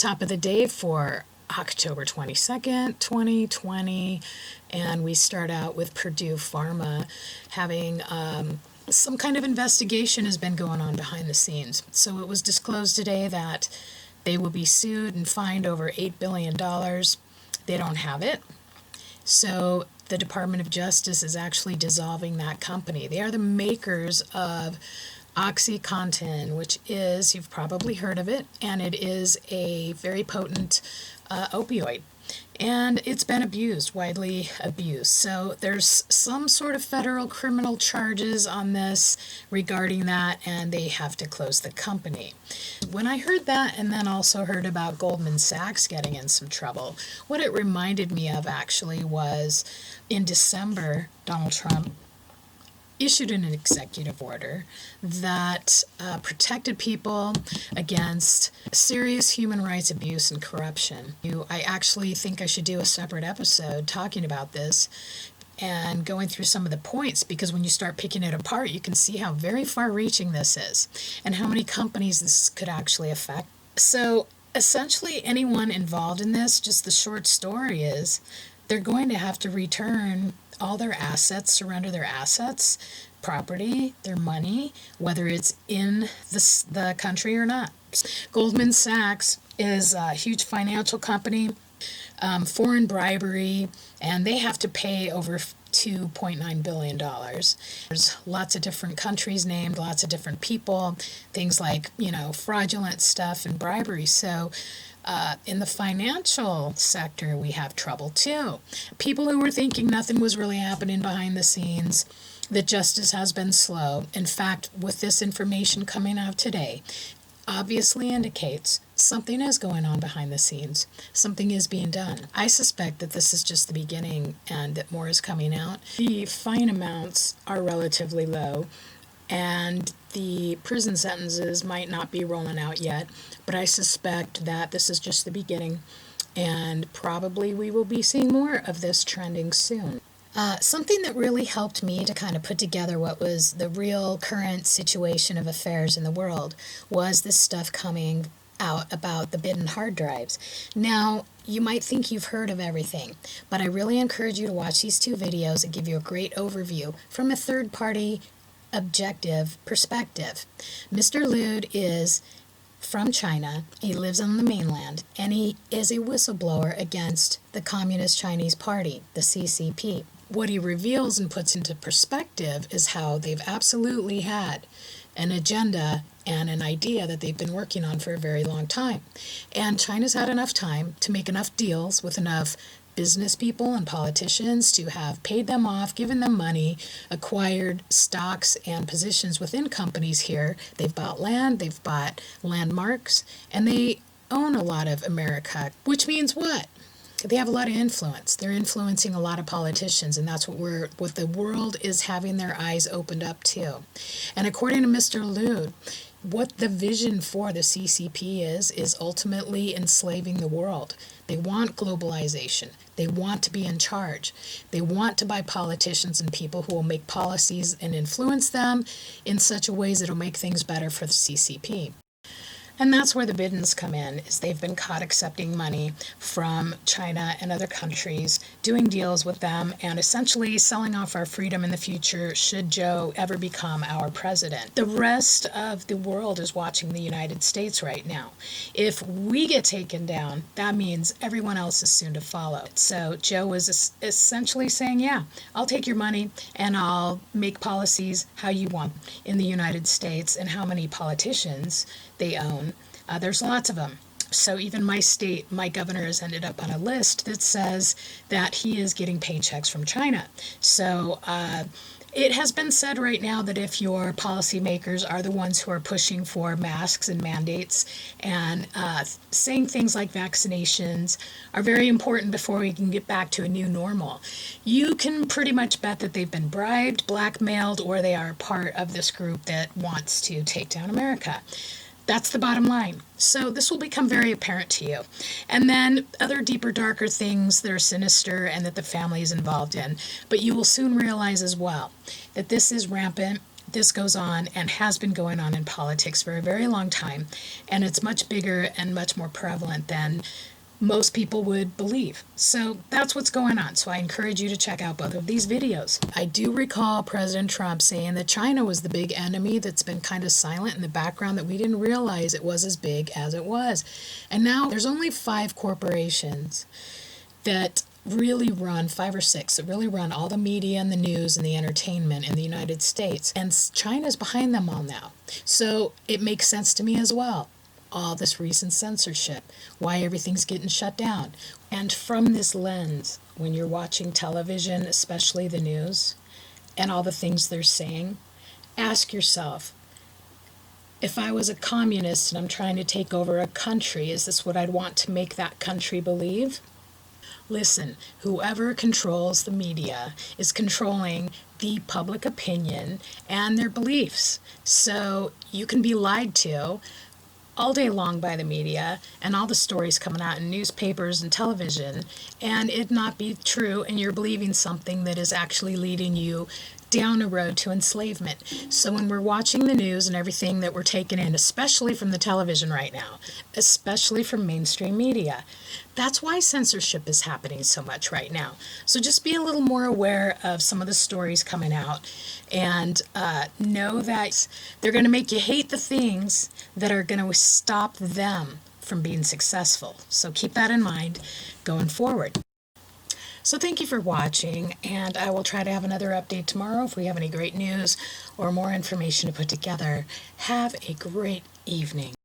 Top of the day for October 22nd, 2020, and we start out with Purdue Pharma having some kind of investigation has been going on behind the scenes. So it was disclosed today that they will be sued and fined over $8 billion. They don't have it. So the Department of Justice is actually dissolving that company. They are the makers of OxyContin, which is, you've probably heard of it, and it is a very potent opioid. And it's been abused, widely abused. So there's some sort of federal criminal charges on this regarding that, and they have to close the company. When I heard that, and then also heard about Goldman Sachs getting in some trouble, what it reminded me of actually was in December, Donald Trump issued an executive order that protected people against serious human rights abuse and corruption. I actually think I should do a separate episode talking about this and going through some of the points, because when you start picking it apart, you can see how very far-reaching this is and how many companies this could actually affect. So essentially anyone involved in this, just the short story is, they're going to have to return all their assets, surrender their assets, property, their money, whether it's in the country or not. Goldman Sachs is a huge financial company, foreign bribery, and they have to pay over $2.9 billion. There's lots of different countries named, lots of different people, things like, fraudulent stuff and bribery. So in the financial sector, we have trouble too. People who were thinking nothing was really happening behind the scenes, that justice has been slow. In fact, with this information coming out today, obviously indicates something is going on behind the scenes. Something is being done. I suspect that this is just the beginning and that more is coming out. The fine amounts are relatively low, and the prison sentences might not be rolling out yet, but I suspect that this is just the beginning, and probably we will be seeing more of this trending soon. Something that really helped me to kind of put together what was the real current situation of affairs in the world was this stuff coming out about the bidden hard drives. Now, you might think you've heard of everything, but I really encourage you to watch these two videos that give you a great overview from a third-party objective perspective. Mr. Lude is from China. He lives on the mainland, and he is a whistleblower against the Communist Chinese Party, the CCP. What he reveals and puts into perspective is how they've absolutely had an agenda and an idea that they've been working on for a very long time. And China's had enough time to make enough deals with enough business people and politicians to have paid them off, given them money, acquired stocks and positions within companies here. They've bought land, they've bought landmarks, and they own a lot of America, which means what? They have a lot of influence. They're influencing a lot of politicians, and that's what the world is having their eyes opened up to. And according to Mr. Lude, what the vision for the CCP is ultimately enslaving the world. They want globalization. They want to be in charge. They want to buy politicians and people who will make policies and influence them in such a ways that will make things better for the CCP. And that's where the biddens come in, is they've been caught accepting money from China and other countries, doing deals with them, and essentially selling off our freedom in the future should Joe ever become our president. The rest of the world is watching the United States right now. If we get taken down, that means everyone else is soon to follow. So Joe was essentially saying, yeah, I'll take your money and I'll make policies how you want in the United States, and how many politicians they own. There's lots of them. So even my state, my governor has ended up on a list that says that he is getting paychecks from China. So it has been said right now that if your policymakers are the ones who are pushing for masks and mandates and saying things like vaccinations are very important before we can get back to a new normal, you can pretty much bet that they've been bribed, blackmailed, or they are part of this group that wants to take down America. That's the bottom line. So this will become very apparent to you. And then other deeper, darker things that are sinister and that the family is involved in. But you will soon realize as well that this is rampant this goes on and has been going on in politics for a very long time, and it's much bigger and much more prevalent than most people would believe. So that's what's going on. So I encourage you to check out both of these videos. I do recall President Trump saying that China was the big enemy that's been kind of silent in the background, that we didn't realize it was as big as it was. And now there's only 5 corporations that really run, 5 or 6, that really run all the media and the news and the entertainment in the United States. And China's behind them all now. So it makes sense to me as well. All this recent censorship, why everything's getting shut down. And from this lens, when you're watching television, especially the news, and all the things they're saying, ask yourself, if I was a communist and I'm trying to take over a country, is this what I'd want to make that country believe? Listen, whoever controls the media is controlling the public opinion and their beliefs. So you can be lied to all day long by the media and all the stories coming out in newspapers and television, and it not be true, and you're believing something that is actually leading you down a road to enslavement. So when we're watching the news and everything that we're taking in, especially from the television right now, especially from mainstream media, that's why censorship is happening so much right now. So just be a little more aware of some of the stories coming out, and know that they're going to make you hate the things that are going to stop them from being successful. So keep that in mind going forward. So thank you for watching, and I will try to have another update tomorrow if we have any great news or more information to put together. Have a great evening.